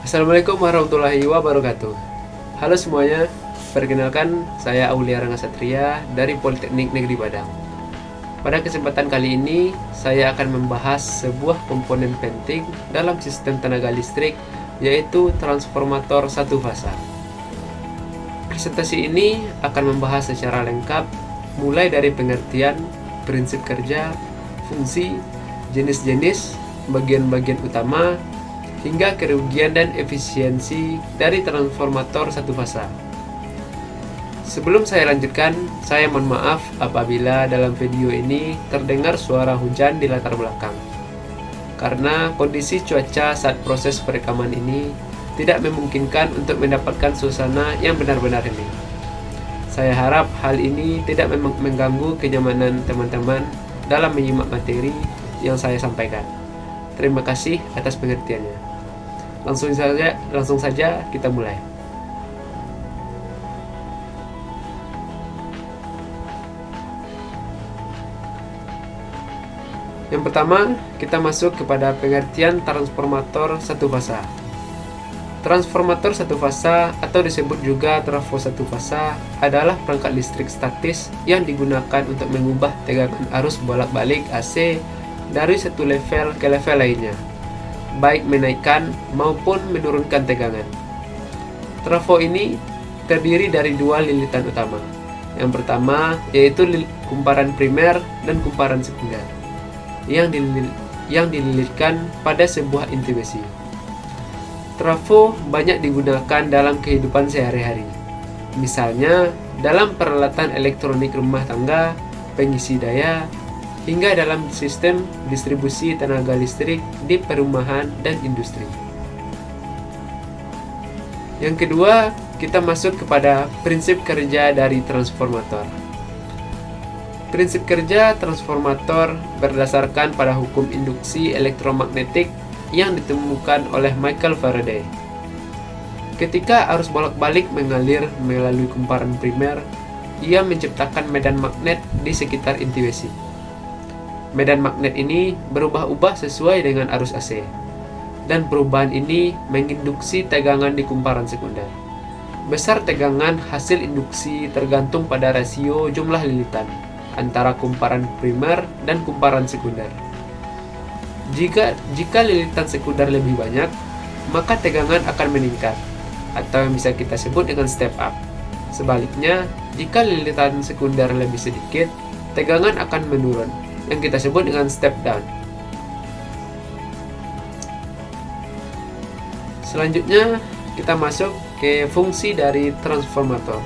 Assalamualaikum warahmatullahi wabarakatuh. Halo semuanya, perkenalkan saya Aulia Rangasatria dari Politeknik Negeri Padang. Pada kesempatan kali ini, saya akan membahas sebuah komponen penting dalam sistem tenaga listrik, yaitu transformator satu fasa. Presentasi ini akan membahas secara lengkap, mulai dari pengertian, prinsip kerja, fungsi, jenis-jenis, bagian-bagian utama, hingga kerugian dan efisiensi dari transformator satu fasa. Sebelum saya lanjutkan, saya mohon maaf apabila dalam video ini terdengar suara hujan di latar belakang. Karena kondisi cuaca saat proses perekaman ini tidak memungkinkan untuk mendapatkan suasana yang benar-benar hening. Saya harap hal ini tidak mengganggu kenyamanan teman-teman dalam menyimak materi yang saya sampaikan. Terima kasih atas pengertiannya. Langsung saja kita mulai. Yang pertama, kita masuk kepada pengertian transformator satu fasa. Transformator satu fasa atau disebut juga trafo satu fasa adalah perangkat listrik statis yang digunakan untuk mengubah tegangan arus bolak-balik AC dari satu level ke level lainnya, baik menaikkan maupun menurunkan tegangan. Trafo ini terdiri dari dua lilitan utama. Yang pertama yaitu kumparan primer dan kumparan sekunder yang dililitkan pada sebuah inti besi. Trafo banyak digunakan dalam kehidupan sehari-hari, misalnya dalam peralatan elektronik rumah tangga, pengisi daya, hingga dalam sistem distribusi tenaga listrik di perumahan dan industri. Yang kedua, kita masuk kepada prinsip kerja dari transformator. Prinsip kerja transformator berdasarkan pada hukum induksi elektromagnetik yang ditemukan oleh Michael Faraday. Ketika arus bolak-balik mengalir melalui kumparan primer, ia menciptakan medan magnet di sekitar inti besi. Medan magnet ini berubah-ubah sesuai dengan arus AC, dan perubahan ini menginduksi tegangan di kumparan sekunder. Besar tegangan hasil induksi tergantung pada rasio jumlah lilitan antara kumparan primer dan kumparan sekunder. Jika lilitan sekunder lebih banyak, maka tegangan akan meningkat, atau yang bisa kita sebut dengan step up. Sebaliknya, jika lilitan sekunder lebih sedikit, tegangan akan menurun, yang kita sebut dengan step down. Selanjutnya, kita masuk ke fungsi dari transformator.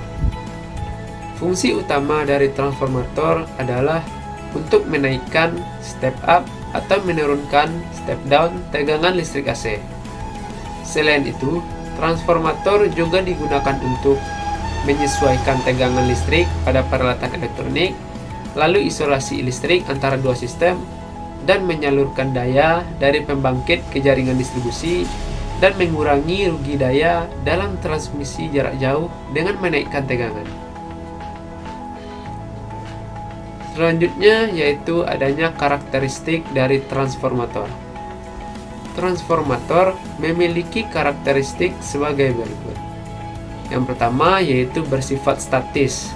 Fungsi utama dari transformator adalah untuk menaikkan step up atau menurunkan step down tegangan listrik AC. Selain itu, transformator juga digunakan untuk menyesuaikan tegangan listrik pada peralatan elektronik, lalu isolasi listrik antara dua sistem, dan menyalurkan daya dari pembangkit ke jaringan distribusi, dan mengurangi rugi daya dalam transmisi jarak jauh dengan menaikkan tegangan. Selanjutnya yaitu adanya karakteristik dari transformator. Transformator memiliki karakteristik sebagai berikut. Yang pertama yaitu bersifat statis,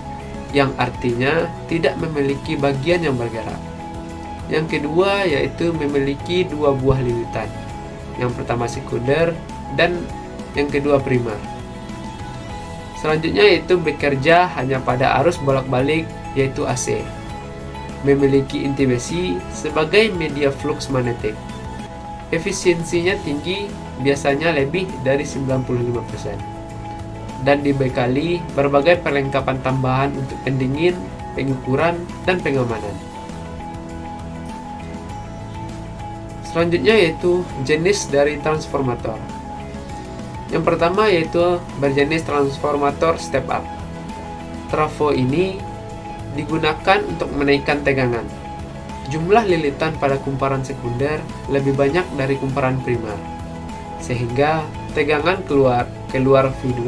yang artinya tidak memiliki bagian yang bergerak. Yang kedua yaitu memiliki dua buah lilitan. Yang pertama sekunder dan yang kedua primer. Selanjutnya yaitu bekerja hanya pada arus bolak-balik yaitu AC. Memiliki inti besi sebagai media flux magnetik. Efisiensinya tinggi, biasanya lebih dari 95%. Dan dibekali berbagai perlengkapan tambahan untuk pendingin, pengukuran, dan pengamanan. Selanjutnya yaitu jenis dari transformator. Yang pertama yaitu berjenis transformator step up. Trafo ini digunakan untuk menaikkan tegangan. Jumlah lilitan pada kumparan sekunder lebih banyak dari kumparan primer, sehingga tegangan keluar V2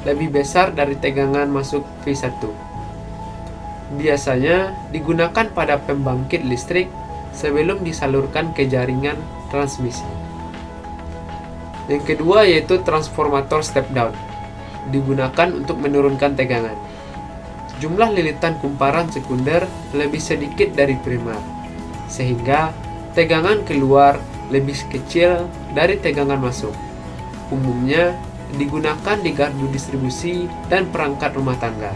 lebih besar dari tegangan masuk V1. Biasanya digunakan pada pembangkit listrik sebelum disalurkan ke jaringan transmisi. Yang kedua yaitu transformator step down, digunakan untuk menurunkan tegangan. Jumlah lilitan kumparan sekunder lebih sedikit dari primer, sehingga tegangan keluar lebih kecil dari tegangan masuk. Umumnya digunakan di gardu distribusi dan perangkat rumah tangga.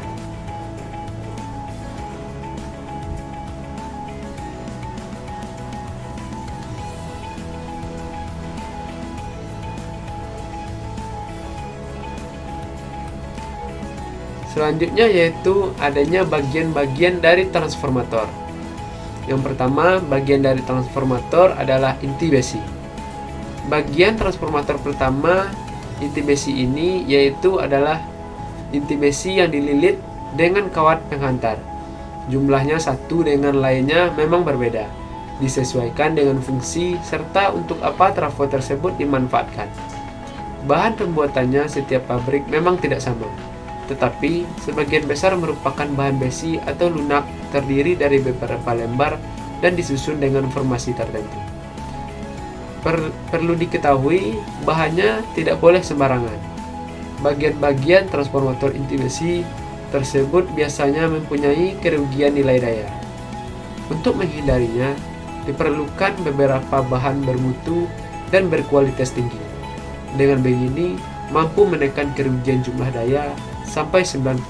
Selanjutnya yaitu adanya bagian-bagian dari transformator. Yang pertama, bagian dari transformator adalah inti besi. Bagian transformator pertama, inti besi ini yaitu adalah inti besi yang dililit dengan kawat penghantar. Jumlahnya satu dengan lainnya memang berbeda, disesuaikan dengan fungsi serta untuk apa trafo tersebut dimanfaatkan. Bahan pembuatannya setiap pabrik memang tidak sama, tetapi sebagian besar merupakan bahan besi atau lunak terdiri dari beberapa lembar dan disusun dengan formasi tertentu. Perlu diketahui, bahannya tidak boleh sembarangan. Bagian-bagian transformator inti besi tersebut biasanya mempunyai kerugian nilai daya. Untuk menghindarinya, diperlukan beberapa bahan bermutu dan berkualitas tinggi. Dengan begini, mampu menekan kerugian jumlah daya sampai 90%.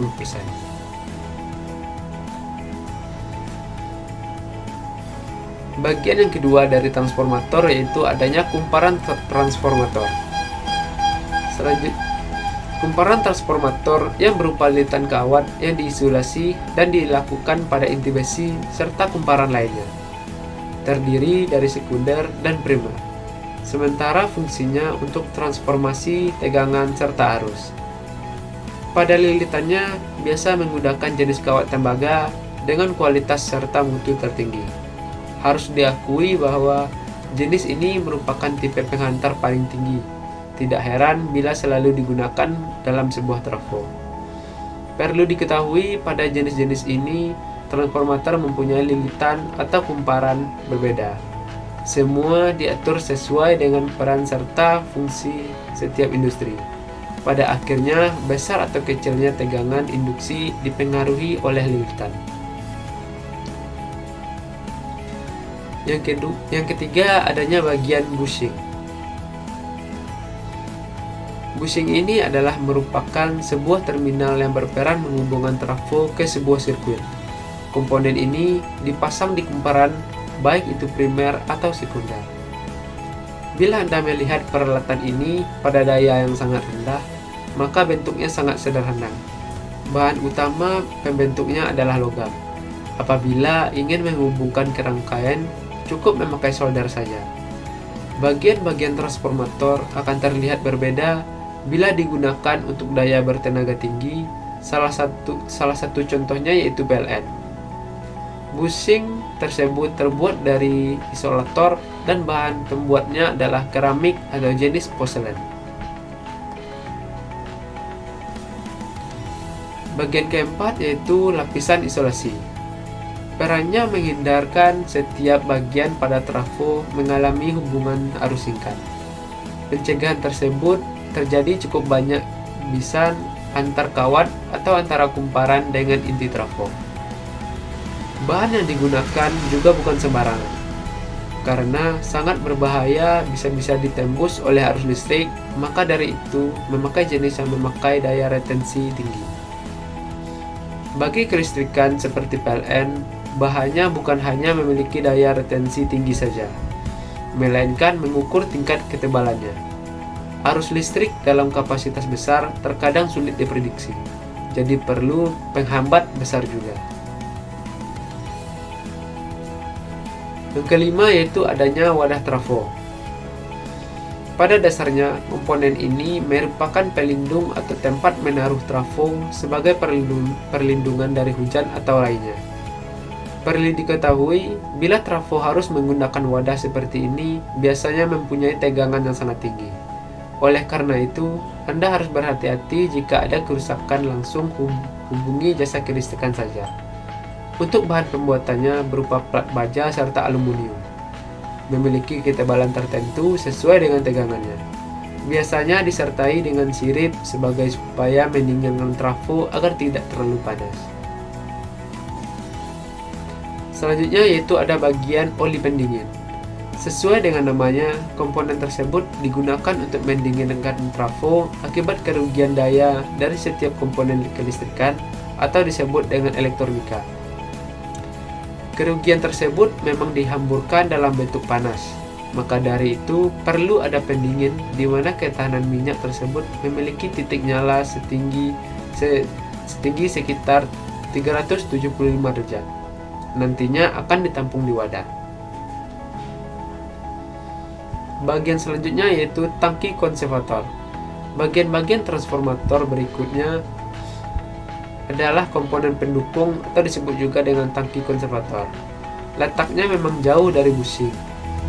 Bagian yang kedua dari transformator yaitu adanya kumparan transformator. Selanjutnya, kumparan transformator yang berupa lilitan kawat yang diisolasi dan dilakukan pada inti besi serta kumparan lainnya, terdiri dari sekunder dan primer. Sementara fungsinya untuk transformasi tegangan serta arus. Pada lilitannya biasa menggunakan jenis kawat tembaga dengan kualitas serta mutu tertinggi. Harus diakui bahwa jenis ini merupakan tipe penghantar paling tinggi. Tidak heran bila selalu digunakan dalam sebuah trafo. Perlu diketahui pada jenis-jenis ini, transformator mempunyai lilitan atau kumparan berbeda. Semua diatur sesuai dengan peran serta fungsi setiap industri. Pada akhirnya, besar atau kecilnya tegangan induksi dipengaruhi oleh lilitan. Yang ketiga, adanya bagian bushing. Bushing ini adalah merupakan sebuah terminal yang berperan menghubungkan trafo ke sebuah sirkuit. Komponen ini dipasang di kumparan, baik itu primer atau sekunder. Bila Anda melihat peralatan ini pada daya yang sangat rendah, maka bentuknya sangat sederhana. Bahan utama pembentuknya adalah logam. Apabila ingin menghubungkan ke rangkaian, cukup memakai solder saja. Bagian-bagian transformator akan terlihat berbeda bila digunakan untuk daya bertenaga tinggi. Salah satu contohnya yaitu PLN. Bushing tersebut terbuat dari isolator dan bahan pembuatnya adalah keramik atau jenis porselen. Bagian keempat yaitu lapisan isolasi. Perannya menghindarkan setiap bagian pada trafo mengalami hubungan arus singkat. Pencegahan tersebut terjadi cukup banyak bisa antar kawat atau antara kumparan dengan inti trafo. Bahan yang digunakan juga bukan sembarangan, karena sangat berbahaya, bisa-bisa ditembus oleh arus listrik. Maka dari itu, memakai jenis yang memakai daya retensi tinggi. Bagi kelistrikan seperti PLN, bahannya bukan hanya memiliki daya retensi tinggi saja, melainkan mengukur tingkat ketebalannya. Arus listrik dalam kapasitas besar terkadang sulit diprediksi, jadi perlu penghambat besar juga. Yang kelima yaitu adanya wadah trafo. Pada dasarnya, komponen ini merupakan pelindung atau tempat menaruh trafo sebagai perlindungan dari hujan atau lainnya. Perlu diketahui, bila trafo harus menggunakan wadah seperti ini, biasanya mempunyai tegangan yang sangat tinggi. Oleh karena itu, Anda harus berhati-hati jika ada kerusakan, langsung hubungi jasa kelistrikan saja. Untuk bahan pembuatannya berupa plat baja serta aluminium, memiliki ketebalan tertentu sesuai dengan tegangannya. Biasanya disertai dengan sirip sebagai supaya mendinginkan trafo agar tidak terlalu panas. Selanjutnya yaitu ada bagian oli pendingin. Sesuai dengan namanya, komponen tersebut digunakan untuk mendinginkan trafo akibat kerugian daya dari setiap komponen kelistrikan atau disebut dengan elektronika. Kerugian tersebut memang dihamburkan dalam bentuk panas. Maka dari itu perlu ada pendingin di mana ketahanan minyak tersebut memiliki titik nyala setinggi sekitar 375 derajat. Nantinya akan ditampung di wadah. Bagian selanjutnya yaitu tangki konservator. Bagian-bagian transformator berikutnya adalah komponen pendukung atau disebut juga dengan tangki konservator. Letaknya memang jauh dari bushing,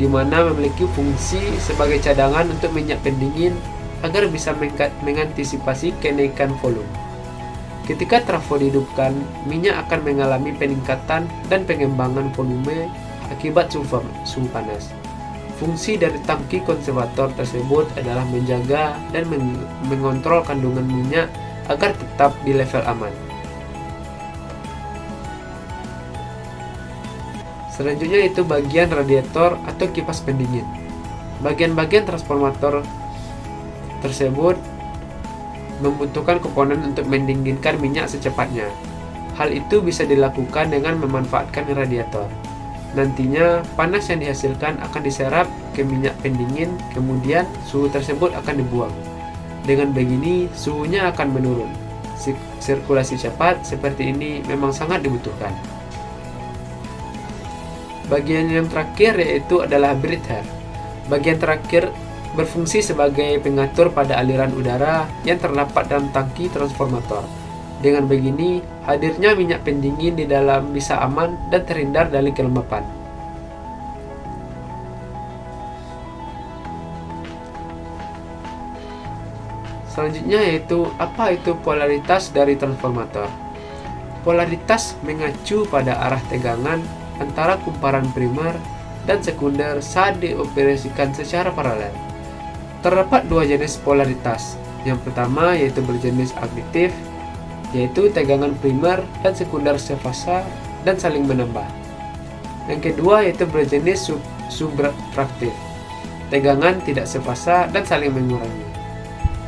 di mana memiliki fungsi sebagai cadangan untuk minyak pendingin agar bisa mengantisipasi kenaikan volume. Ketika trafo dihidupkan, minyak akan mengalami peningkatan dan pengembangan volume akibat suhu panas. Fungsi dari tangki konservator tersebut adalah menjaga dan mengontrol kandungan minyak agar tetap di level aman. Selanjutnya itu bagian radiator atau kipas pendingin. Bagian-bagian transformator tersebut membutuhkan komponen untuk mendinginkan minyak secepatnya. Hal itu bisa dilakukan dengan memanfaatkan radiator. Nantinya panas yang dihasilkan akan diserap ke minyak pendingin, kemudian suhu tersebut akan dibuang. Dengan begini suhunya akan menurun. Sirkulasi cepat seperti ini memang sangat dibutuhkan. Bagian yang terakhir yaitu adalah breather. Bagian terakhir berfungsi sebagai pengatur pada aliran udara yang terdapat dalam tangki transformator. Dengan begini, hadirnya minyak pendingin di dalam bisa aman dan terhindar dari kelembapan. Selanjutnya yaitu apa itu polaritas dari transformator. Polaritas mengacu pada arah tegangan antara kumparan primer dan sekunder saat dioperasikan secara paralel. Terdapat dua jenis polaritas. Yang pertama yaitu berjenis additif, yaitu tegangan primer dan sekunder sefasa dan saling menambah. Yang kedua yaitu berjenis subtraktif, tegangan tidak sefasa dan saling mengurangi.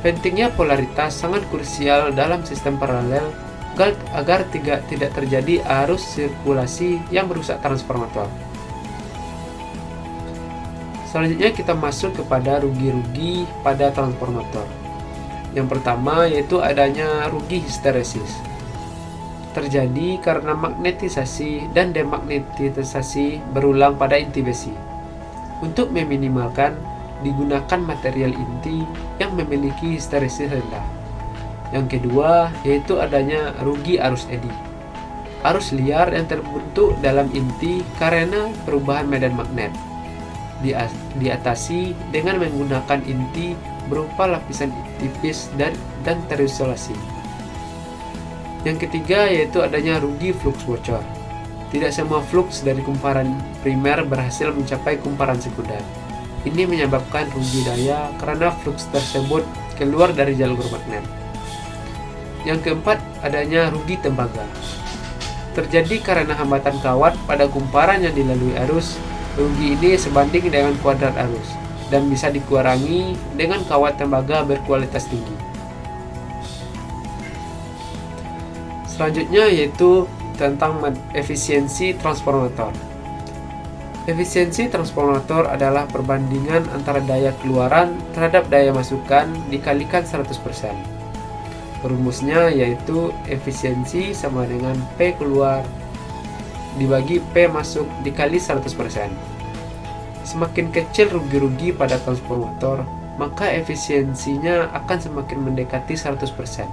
Pentingnya polaritas sangat krusial dalam sistem paralel agar tidak terjadi arus sirkulasi yang merusak transformator. Selanjutnya kita masuk kepada rugi-rugi pada transformator. Yang pertama yaitu adanya rugi histeresis. Terjadi karena magnetisasi dan demagnetisasi berulang pada inti besi. Untuk meminimalkan, digunakan material inti yang memiliki histeresis rendah. Yang kedua yaitu adanya rugi arus eddy. Arus liar yang terbentuk dalam inti karena perubahan medan magnet. Diatasi dengan menggunakan inti berupa lapisan tipis dan terisolasi. Yang ketiga yaitu adanya rugi flux bocor. Tidak semua flux dari kumparan primer berhasil mencapai kumparan sekunder. Ini menyebabkan rugi daya karena flux tersebut keluar dari jalur magnet. Yang keempat adanya rugi tembaga. Terjadi karena hambatan kawat pada kumparan yang dilalui arus. Rugi ini sebanding dengan kuadrat arus dan bisa dikurangi dengan kawat tembaga berkualitas tinggi. Selanjutnya yaitu tentang efisiensi transformator. Efisiensi transformator adalah perbandingan antara daya keluaran terhadap daya masukan dikalikan 100%. Rumusnya yaitu efisiensi sama dengan P keluar dibagi P masuk dikali 100%. Semakin kecil rugi-rugi pada transformator, maka efisiensinya akan semakin mendekati 100%.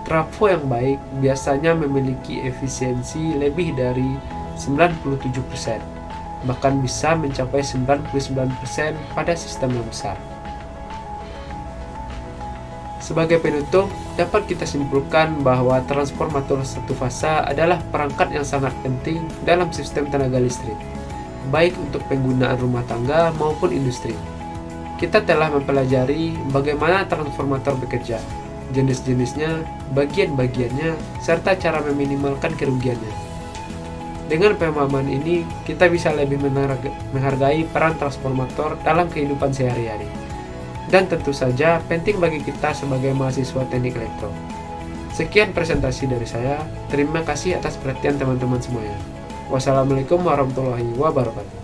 Trafo yang baik biasanya memiliki efisiensi lebih dari 97%, bahkan bisa mencapai 99% pada sistem yang besar. Sebagai penutup, dapat kita simpulkan bahwa transformator satu fasa adalah perangkat yang sangat penting dalam sistem tenaga listrik, baik untuk penggunaan rumah tangga maupun industri. kita telah mempelajari bagaimana transformator bekerja, jenis-jenisnya, bagian-bagiannya, serta cara meminimalkan kerugiannya. Dengan pemahaman ini, kita bisa lebih menghargai peran transformator dalam kehidupan sehari-hari. Dan tentu saja penting bagi kita sebagai mahasiswa teknik elektro. Sekian presentasi dari saya. Terima kasih atas perhatian teman-teman semuanya. Wassalamualaikum warahmatullahi wabarakatuh.